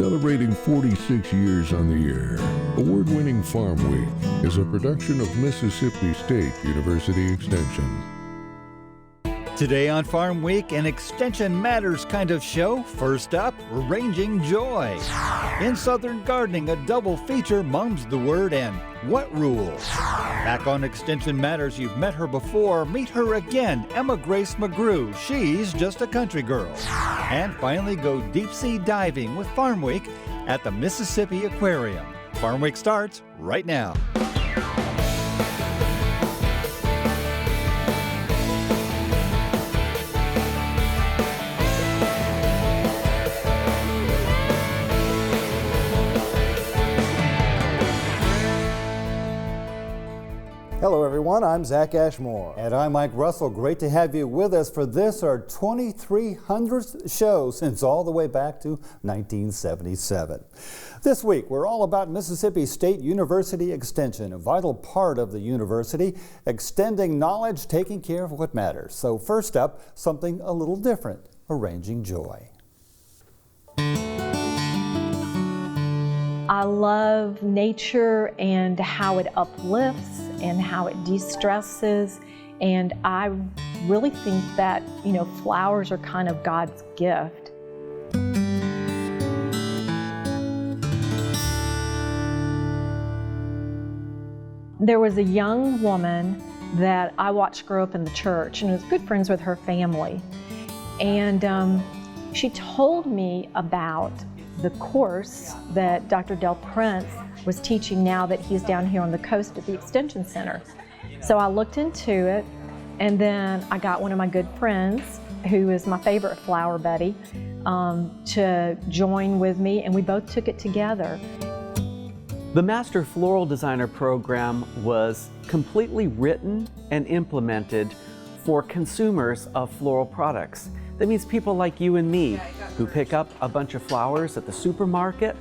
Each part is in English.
Celebrating 46 years on the air, award-winning Farmweek is a production of Mississippi State University Extension. Today on Farm Week, an Extension Matters kind of show. First up, Arranging Joy. In Southern Gardening, a double feature, Mom's the Word and What Rules. Back on Extension Matters, you've met her before. Meet her again, Grace McGrew. She's just a country girl. And finally, go deep sea diving with Farm Week at the Mississippi Aquarium. Farm Week starts right now. Hello everyone, I'm Zach Ashmore. And I'm Mike Russell. Great to have you with us for this, our 2300th show since all the way back to 1977. This week, we're all about Mississippi State University Extension, a vital part of the university, extending knowledge, taking care of what matters. So first up, something a little different, Arranging Joy. I love nature and how it uplifts and how it de-stresses, and I really think that, flowers are kind of God's gift. There was a young woman that I watched grow up in the church and was good friends with her family, and she told me about the course that Dr. Del Prince was teaching now that he's down here on the coast at the Extension Center. So I looked into it, and then I got one of my good friends, who is my favorite flower buddy, to join with me, and we both took it together. The Master Floral Designer program was completely written and implemented for consumers of floral products. That means people like you and me who pick up a bunch of flowers at the supermarket,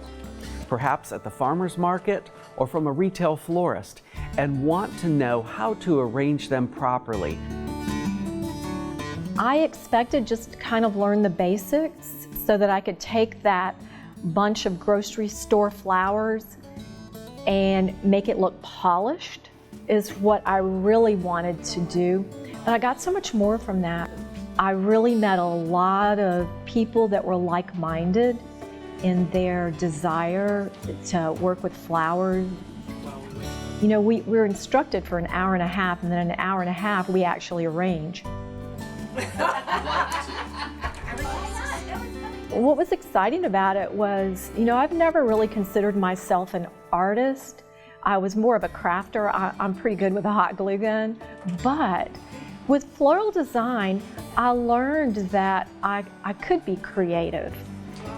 perhaps at the farmer's market, or from a retail florist, and want to know how to arrange them properly. I expected just to kind of learn the basics so that I could take that bunch of grocery store flowers and make it look polished, is what I really wanted to do. But I got so much more from that. I really met a lot of people that were like-minded in their desire to work with flowers. We were instructed for an hour and a half, and then in an hour and a half we actually arrange. What was exciting about it was, I've never really considered myself an artist. I was more of a crafter. I'm pretty good with a hot glue gun, but with floral design, I learned that I could be creative.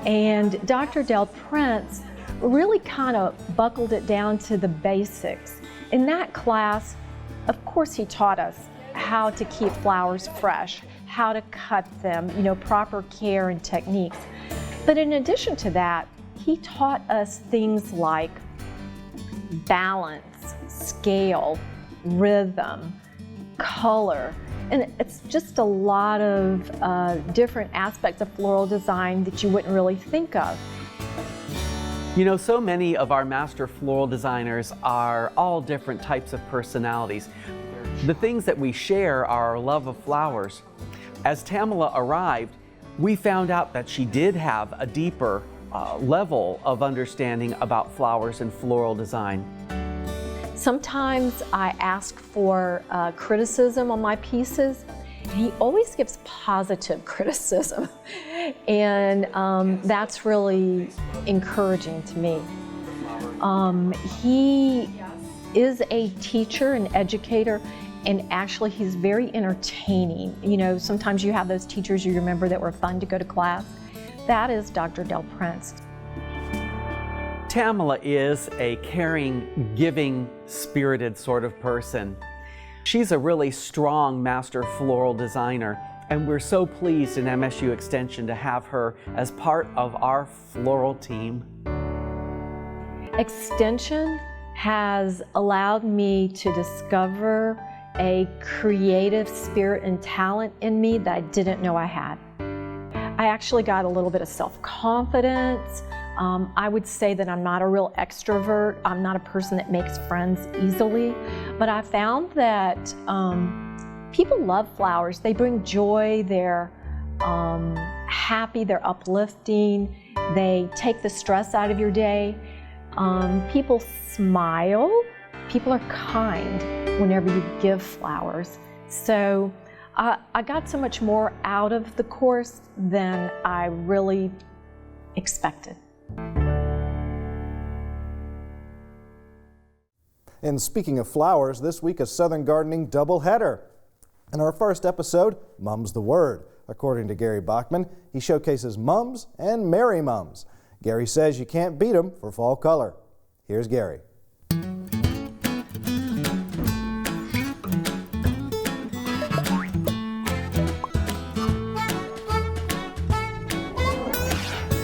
And Dr. Del Prince really kind of buckled it down to the basics. In that class, of course, he taught us how to keep flowers fresh, how to cut them, proper care and techniques. But in addition to that, he taught us things like balance, scale, rhythm, color. And it's just a lot of different aspects of floral design that you wouldn't really think of. So many of our master floral designers are all different types of personalities. The things that we share are our love of flowers. As Tamala arrived, we found out that she did have a deeper level of understanding about flowers and floral design. Sometimes I ask for criticism on my pieces, and he always gives positive criticism, and that's really encouraging to me. He is a teacher and educator, and actually he's very entertaining. Sometimes you have those teachers you remember that were fun to go to class. That is Dr. Del Prince. Tamala is a caring, giving, spirited sort of person. She's a really strong master floral designer, and we're so pleased in MSU Extension to have her as part of our floral team. Extension has allowed me to discover a creative spirit and talent in me that I didn't know I had. I actually got a little bit of self-confidence. I would say that I'm not a real extrovert. I'm not a person that makes friends easily, but I found that people love flowers. They bring joy, they're happy, they're uplifting, they take the stress out of your day. People smile, people are kind whenever you give flowers. So I got so much more out of the course than I really expected. And speaking of flowers, this week a Southern Gardening doubleheader. In our first episode, Mum's the Word. According to Gary Bachman, he showcases mums and merry mums. Gary says you can't beat them for fall color. Here's Gary.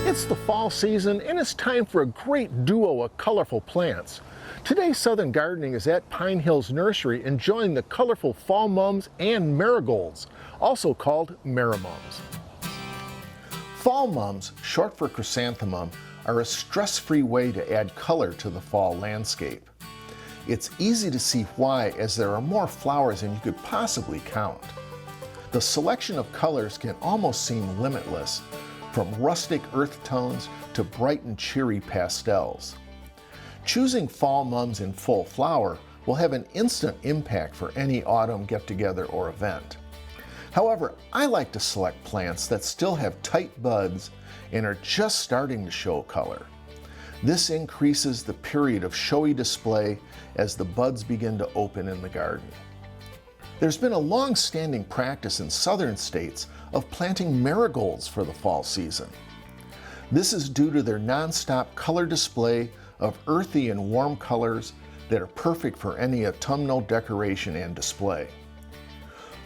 It's the fall season and it's time for a great duo of colorful plants. Today, Southern Gardening is at Pine Hills Nursery enjoying the colorful fall mums and marigolds, also called marimums. Fall mums, short for chrysanthemum, are a stress-free way to add color to the fall landscape. It's easy to see why, as there are more flowers than you could possibly count. The selection of colors can almost seem limitless, from rustic earth tones to bright and cheery pastels. Choosing fall mums in full flower will have an instant impact for any autumn get-together or event. However, I like to select plants that still have tight buds and are just starting to show color. This increases the period of showy display as the buds begin to open in the garden. There's been a long-standing practice in southern states of planting marigolds for the fall season. This is due to their non-stop color display of earthy and warm colors that are perfect for any autumnal decoration and display.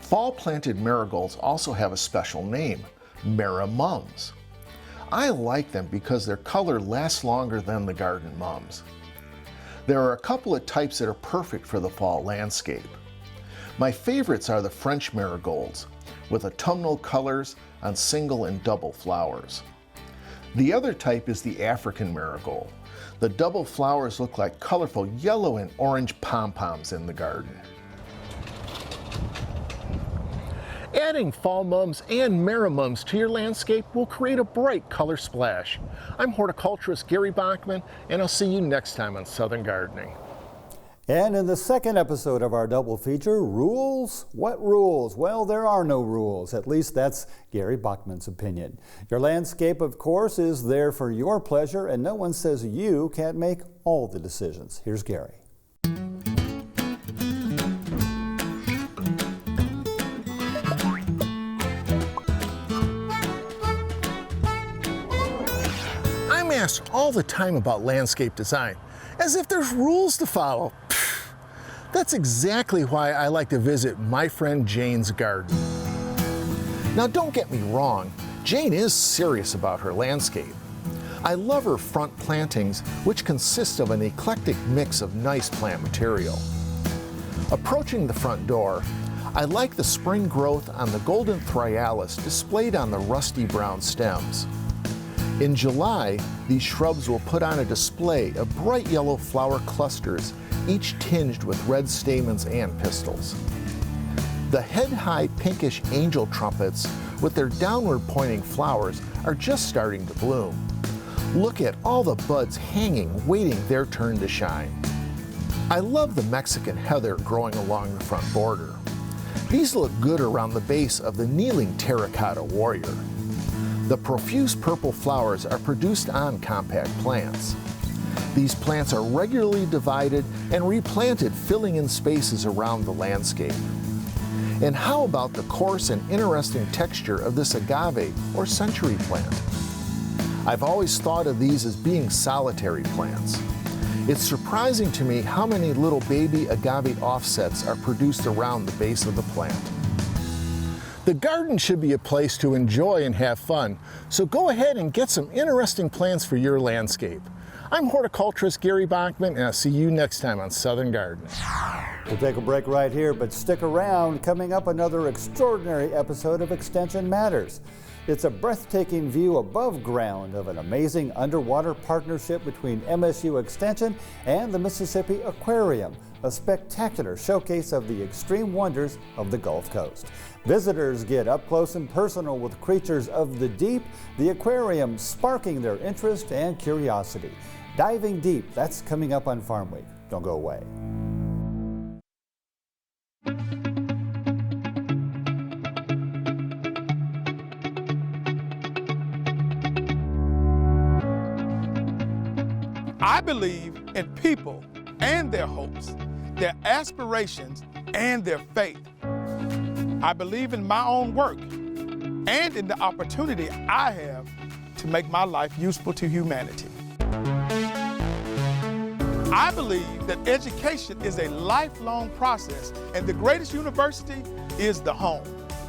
Fall planted marigolds also have a special name, marimums. I like them because their color lasts longer than the garden mums. There are a couple of types that are perfect for the fall landscape. My favorites are the French marigolds, with autumnal colors on single and double flowers. The other type is the African marigold. The double flowers look like colorful yellow and orange pom-poms in the garden. Adding fall mums and marimums to your landscape will create a bright color splash. I'm horticulturist Gary Bachman, and I'll see you next time on Southern Gardening. And in the second episode of our double feature, rules? What rules? Well, there are no rules. At least that's Gary Bachman's opinion. Your landscape, of course, is there for your pleasure, and no one says you can't make all the decisions. Here's Gary. I'm asked all the time about landscape design, as if there's rules to follow. That's exactly why I like to visit my friend Jane's garden. Now don't get me wrong, Jane is serious about her landscape. I love her front plantings, which consist of an eclectic mix of nice plant material. Approaching the front door, I like the spring growth on the golden thryallis displayed on the rusty brown stems. In July, these shrubs will put on a display of bright yellow flower clusters, each tinged with red stamens and pistils. The head-high pinkish angel trumpets with their downward-pointing flowers are just starting to bloom. Look at all the buds hanging, waiting their turn to shine. I love the Mexican heather growing along the front border. These look good around the base of the kneeling terracotta warrior. The profuse purple flowers are produced on compact plants. These plants are regularly divided and replanted, filling in spaces around the landscape. And how about the coarse and interesting texture of this agave or century plant? I've always thought of these as being solitary plants. It's surprising to me how many little baby agave offsets are produced around the base of the plant. The garden should be a place to enjoy and have fun, so go ahead and get some interesting plants for your landscape. I'm horticulturist Gary Bachman, and I'll see you next time on Southern Gardening. We'll take a break right here, but stick around. Coming up, another extraordinary episode of Extension Matters. It's a breathtaking view above ground of an amazing underwater partnership between MSU Extension and the Mississippi Aquarium, a spectacular showcase of the extreme wonders of the Gulf Coast. Visitors get up close and personal with creatures of the deep, the aquarium sparking their interest and curiosity. Diving Deep, that's coming up on Farm Week. Don't go away. I believe in people and their hopes, their aspirations and their faith. I believe in my own work and in the opportunity I have to make my life useful to humanity. I believe that education is a lifelong process, and the greatest university is the home.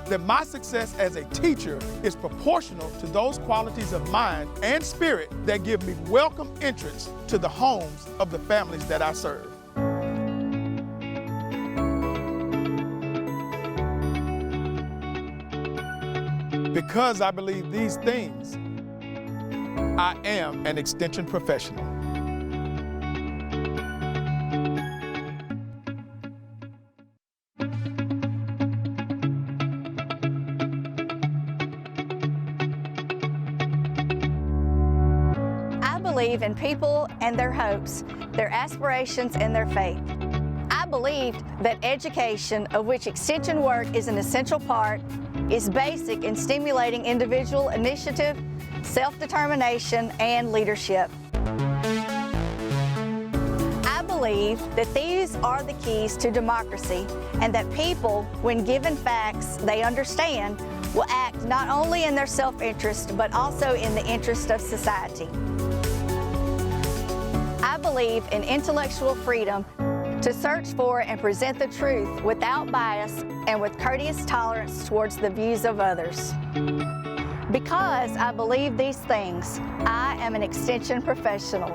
That my success as a teacher is proportional to those qualities of mind and spirit that give me welcome entrance to the homes of the families that I serve. Because I believe these things, I am an extension professional. I believe in people and their hopes, their aspirations and their faith. I believed that education, of which extension work is an essential part, is basic in stimulating individual initiative, self-determination, and leadership. I believe that these are the keys to democracy, and that people, when given facts they understand, will act not only in their self-interest, but also in the interest of society. I believe in intellectual freedom to search for and present the truth without bias and with courteous tolerance towards the views of others. Because I believe these things, I am an extension professional.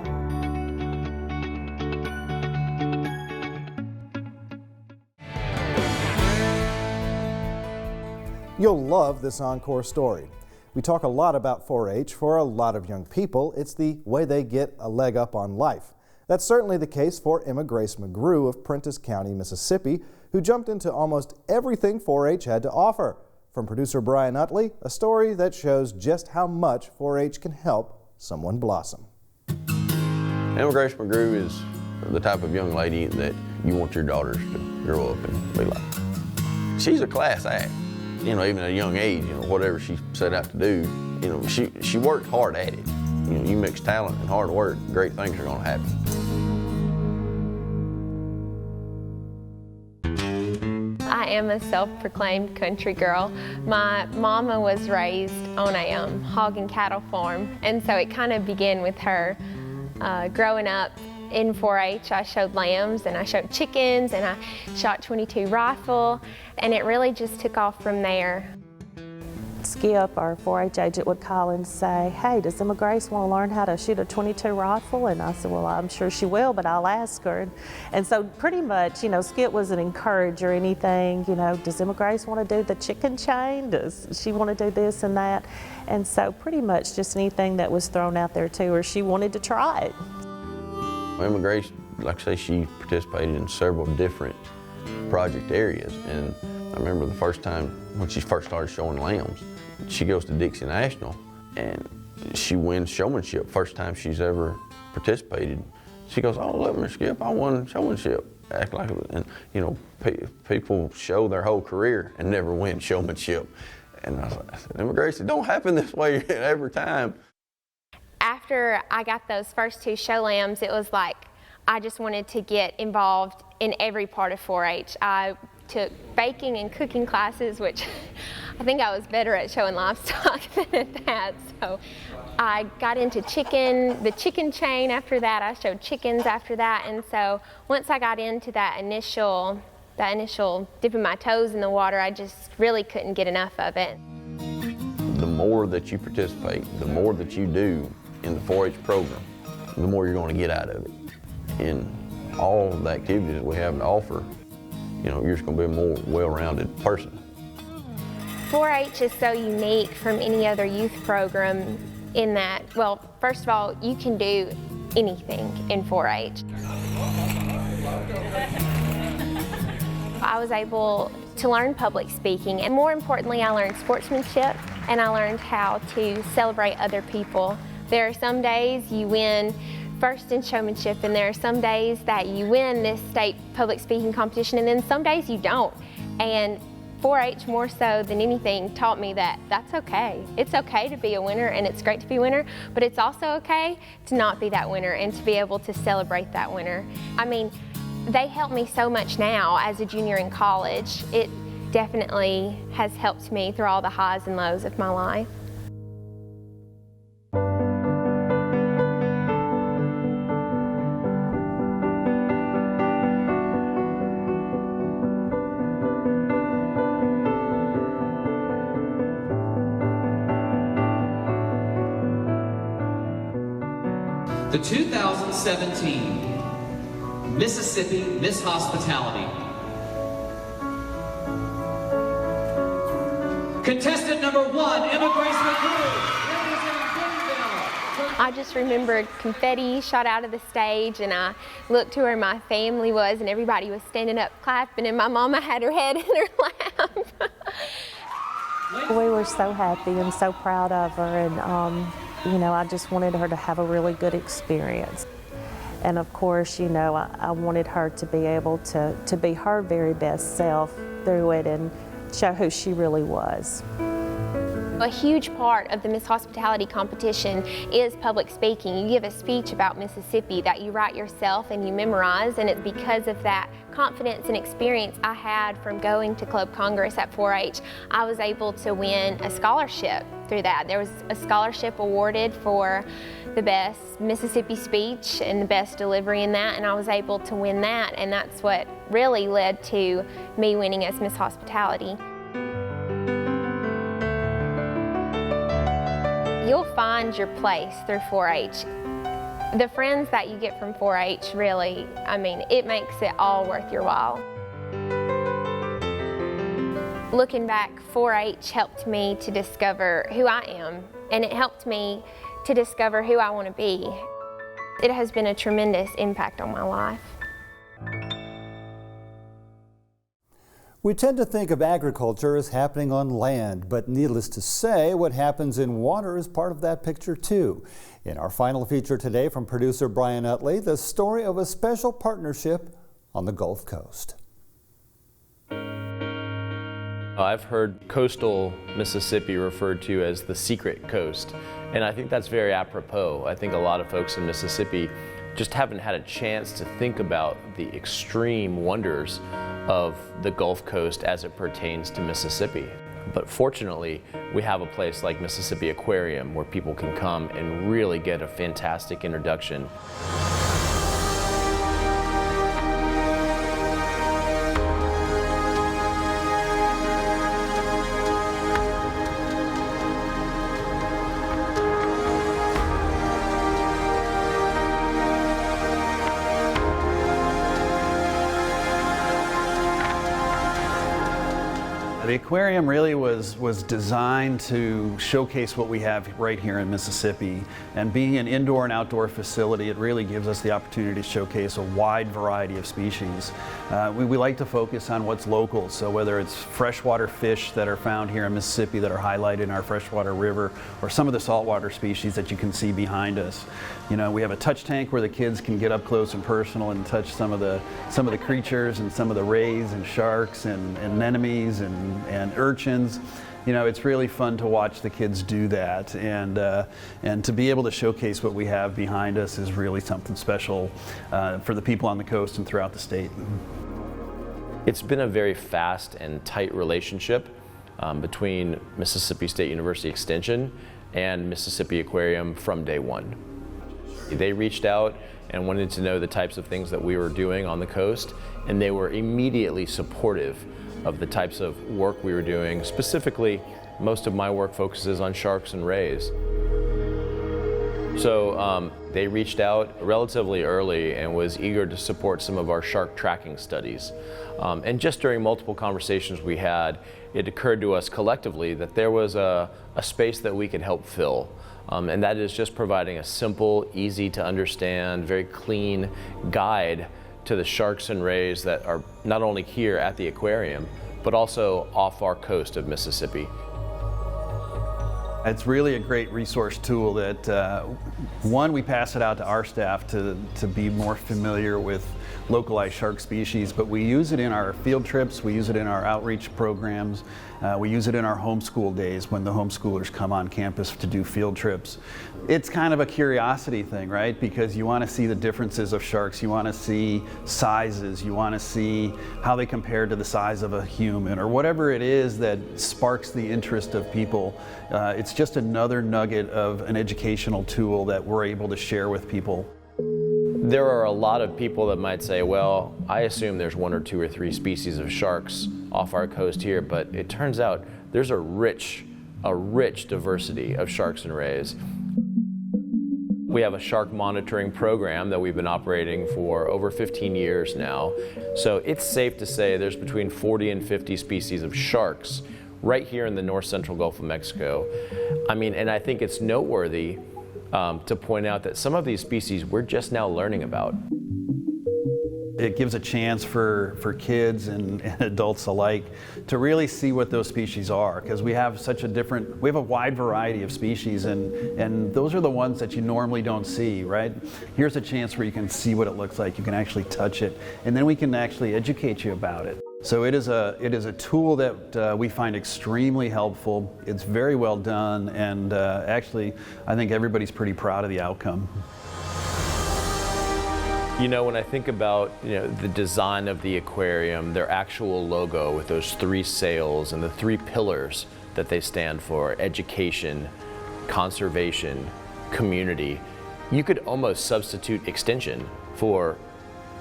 You'll love this Encore story. We talk a lot about 4-H. For a lot of young people, it's the way they get a leg up on life. That's certainly the case for Emma Grace McGrew of Prentiss County, Mississippi, who jumped into almost everything 4-H had to offer. From producer Brian Utley, a story that shows just how much 4-H can help someone blossom. Emma Grace McGrew is the type of young lady that you want your daughters to grow up and be like. She's a class act. You know, even at a young age, you know, whatever she set out to do, you know, she worked hard at it. You know, you mix talent and hard work, great things are going to happen. I am a self-proclaimed country girl. My mama was raised on a hog and cattle farm, and so it kind of began with her. Growing up in 4-H, I showed lambs and I showed chickens and I shot .22 rifle, and it really just took off from there. Skip, our 4-H agent, would call and say, "Hey, does Emma Grace want to learn how to shoot a .22 rifle?" And I said, "Well, I'm sure she will, but I'll ask her." And so pretty much, you know, Skip was an encourager. Anything, you know, does Emma Grace want to do the chicken chain? Does she want to do this and that? And so pretty much just anything that was thrown out there to her, she wanted to try it. Emma Grace, like I say, she participated in several different project areas. And I remember the first time when she first started showing lambs, she goes to Dixie National and she wins showmanship, first time she's ever participated. She goes, "Oh, look, Mr. Skip, I won showmanship." Act like it. And you know, people show their whole career and never win showmanship. And I said, "Emma Grace, it don't happen this way every time." After I got those first 2 show lambs, it was like I just wanted to get involved in every part of 4-H. I took baking and cooking classes, which I think I was better at showing livestock than at that. So I got into the chicken chain after that. I showed chickens after that. And so once I got into that initial dipping my toes in the water, I just really couldn't get enough of it. The more that you participate, the more that you do in the 4-H program, the more you're going to get out of it. In all the activities that we have to offer, you know, you're just going to be a more well-rounded person. 4-H is so unique from any other youth program in that, well, first of all, you can do anything in 4-H. I was able to learn public speaking, and more importantly, I learned sportsmanship, and I learned how to celebrate other people. There are some days you win first in showmanship, and there are some days that you win this state public speaking competition, and then some days you don't. And 4-H, more so than anything, taught me that that's okay. It's okay to be a winner, and it's great to be a winner, but it's also okay to not be that winner and to be able to celebrate that winner. I mean, they help me so much now as a junior in college. It definitely has helped me through all the highs and lows of my life. The 2017 Mississippi Miss Hospitality. Contestant number 1, Emma Grace McGrew. I just remembered confetti shot out of the stage, and I looked to where my family was, and everybody was standing up clapping, and my mama had her head in her lap. We were so happy and so proud of her, and you know, I just wanted her to have a really good experience. And of course, you know, I wanted her to be able to be her very best self through it and show who she really was. A huge part of the Miss Hospitality competition is public speaking. You give a speech about Mississippi that you write yourself and you memorize, and it's because of that confidence and experience I had from going to Club Congress at 4-H, I was able to win a scholarship through that. There was a scholarship awarded for the best Mississippi speech and the best delivery in that, and I was able to win that, and that's what really led to me winning as Miss Hospitality. You'll find your place through 4-H. The friends that you get from 4-H really, I mean, it makes it all worth your while. Looking back, 4-H helped me to discover who I am, and it helped me to discover who I want to be. It has been a tremendous impact on my life. We tend to think of agriculture as happening on land, but needless to say, what happens in water is part of that picture too. In our final feature today from producer Brian Utley, the story of a special partnership on the Gulf Coast. I've heard coastal Mississippi referred to as the secret coast, and I think that's very apropos. I think a lot of folks in Mississippi just haven't had a chance to think about the extreme wonders of the Gulf Coast as it pertains to Mississippi. But fortunately, we have a place like Mississippi Aquarium where people can come and really get a fantastic introduction. The aquarium really was designed to showcase what we have right here in Mississippi, and being an indoor and outdoor facility, it really gives us the opportunity to showcase a wide variety of species. We like to focus on what's local, so whether it's freshwater fish that are found here in Mississippi that are highlighted in our freshwater river, or some of the saltwater species that you can see behind us. You know, we have a touch tank where the kids can get up close and personal and touch some of the creatures and some of the rays and sharks and anemones and urchins. You know, it's really fun to watch the kids do that, and to be able to showcase what we have behind us is really something special for the people on the coast and throughout the state. It's been a very fast and tight relationship between Mississippi State University Extension and Mississippi Aquarium from day one. They reached out and wanted to know the types of things that we were doing on the coast, and they were immediately supportive of the types of work we were doing. Specifically, most of my work focuses on sharks and rays. So they reached out relatively early and was eager to support some of our shark tracking studies. And just during multiple conversations we had, it occurred to us collectively that there was a space that we could help fill. And that is just providing a simple, easy to understand, very clean guide to the sharks and rays that are not only here at the aquarium, but also off our coast of Mississippi. It's really a great resource tool that, one, we pass it out to our staff to be more familiar with localized shark species, but we use it in our field trips, we use it in our outreach programs, we use it in our homeschool days when the homeschoolers come on campus to do field trips. It's kind of a curiosity thing, right? Because you want to see the differences of sharks, you want to see sizes, you want to see how they compare to the size of a human, or whatever it is that sparks the interest of people. It's just another nugget of an educational tool that we're able to share with people. There are a lot of people that might say, well, I assume there's 1 or 2 or 3 species of sharks off our coast here, but it turns out there's a rich diversity of sharks and rays. We have a shark monitoring program that we've been operating for over 15 years now. So it's safe to say there's between 40 and 50 species of sharks right here in the north central Gulf of Mexico. I mean, and I think it's noteworthy to point out that some of these species we're just now learning about. It gives a chance for kids and adults alike to really see what those species are, because we have a wide variety of species, and those are the ones that you normally don't see, right? Here's a chance where you can see what it looks like, you can actually touch it, and then we can actually educate you about it. So it is a tool that we find extremely helpful. It's very well done, and actually I think everybody's pretty proud of the outcome. You know, when I think about, the design of the aquarium, their actual logo with those 3 sails and the 3 pillars that they stand for, education, conservation, community, you could almost substitute extension for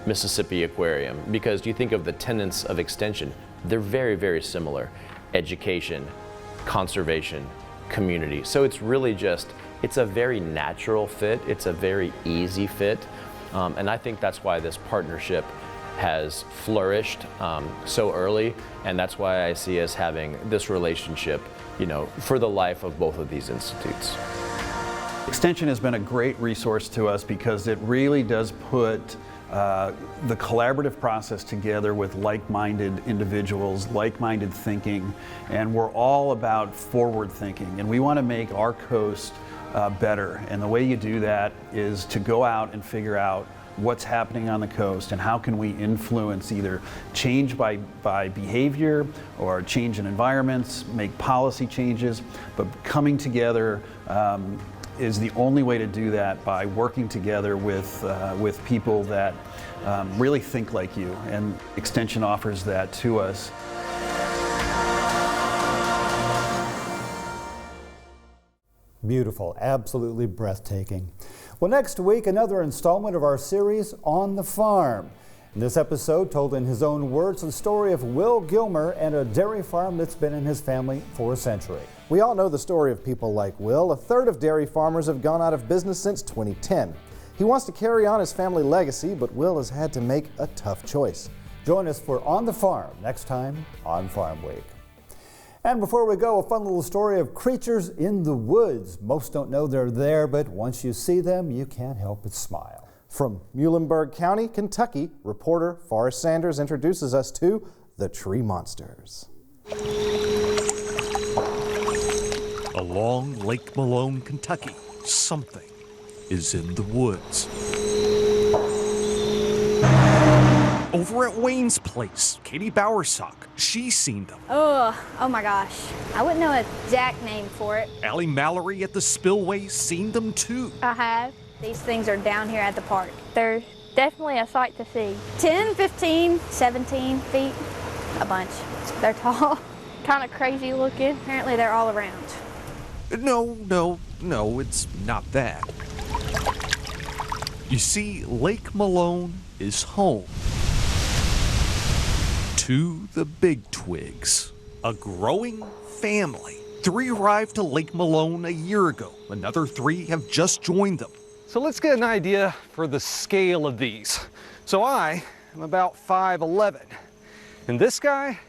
Mississippi Aquarium, because you think of the tenets of extension, they're very, very similar. Education, conservation, community. So it's really it's a very natural fit, it's a very easy fit. And I think that's why this partnership has flourished so early, and that's why I see us having this relationship, for the life of both of these institutes. Extension has been a great resource to us because it really does put the collaborative process together with like-minded individuals, like-minded thinking, and we're all about forward thinking, and we want to make our coast better. And the way you do that is to go out and figure out what's happening on the coast and how can we influence either change by behavior or change in environments, make policy changes, but coming together is the only way to do that, by working together with people that really think like you, and Extension offers that to us. Beautiful, absolutely breathtaking. Well, next week, another installment of our series, On the Farm. In this episode, told in his own words, the story of Will Gilmer and a dairy farm that's been in his family for a century. We all know the story of people like Will. 1/3 of dairy farmers have gone out of business since 2010. He wants to carry on his family legacy, but Will has had to make a tough choice. Join us for On the Farm next time on Farm Week. And before we go, a fun little story of creatures in the woods. Most don't know they're there, but once you see them, you can't help but smile. From Muhlenberg County, Kentucky, reporter Forrest Sanders introduces us to the tree monsters. Along Lake Malone, Kentucky, something is in the woods. Over at Wayne's place, Katie Bowersock, she's seen them. Oh my gosh. I wouldn't know an exact name for it. Allie Mallory at the spillway seen them too. I have. These things are down here at the park. They're definitely a sight to see. 10, 15, 17 feet, a bunch. They're tall. Kind of crazy looking. Apparently they're all around. No, it's not that. You see, Lake Malone is home to the big twigs, a growing family. 3 arrived to Lake Malone a year ago. Another 3 have just joined them. So let's get an idea for the scale of these. So I am about 5'11", and this guy,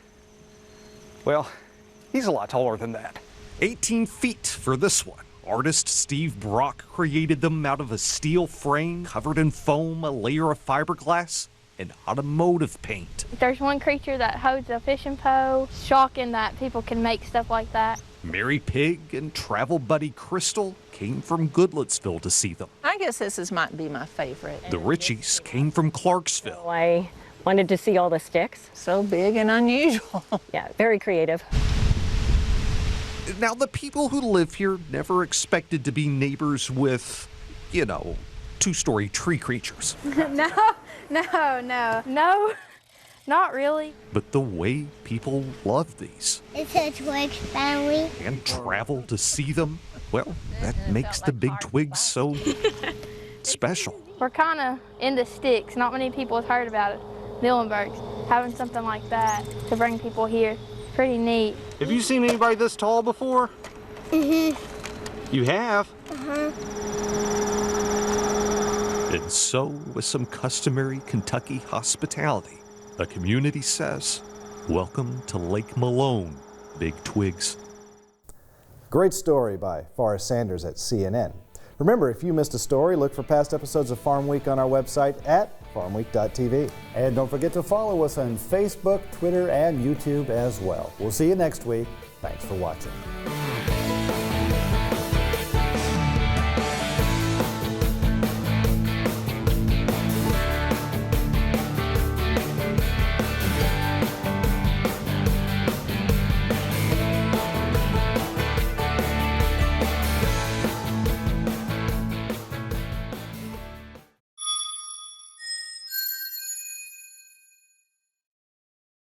well, he's a lot taller than that. 18 feet for this one. Artist Steve Brock created them out of a steel frame covered in foam, a layer of fiberglass, and automotive paint. There's one creature that holds a fishing pole. Shocking that people can make stuff like that. Mary Pig and travel buddy Crystal came from Goodlettsville to see them. I guess this might be my favorite. The Richies came from Clarksville. I wanted to see all the sticks. So big and unusual. Yeah, very creative. Now, the people who live here never expected to be neighbors with, you know, 2-story tree creatures. No, not really. But the way people love these It's a Twix family. and travel to see them, well, that makes the big twigs so special. We're kind of into sticks. Not many people have heard about it. Muhlenberg's having something like that to bring people here. Pretty neat. Have you seen anybody this tall before? Mm-hmm. You have? Uh-huh. And so, with some customary Kentucky hospitality, the community says, welcome to Lake Malone, Big Twigs. Great story by Forrest Sanders at CNN. Remember, if you missed a story, look for past episodes of Farm Week on our website at farmweek.tv. And don't forget to follow us on Facebook, Twitter, and YouTube as well. We'll see you next week. Thanks for watching.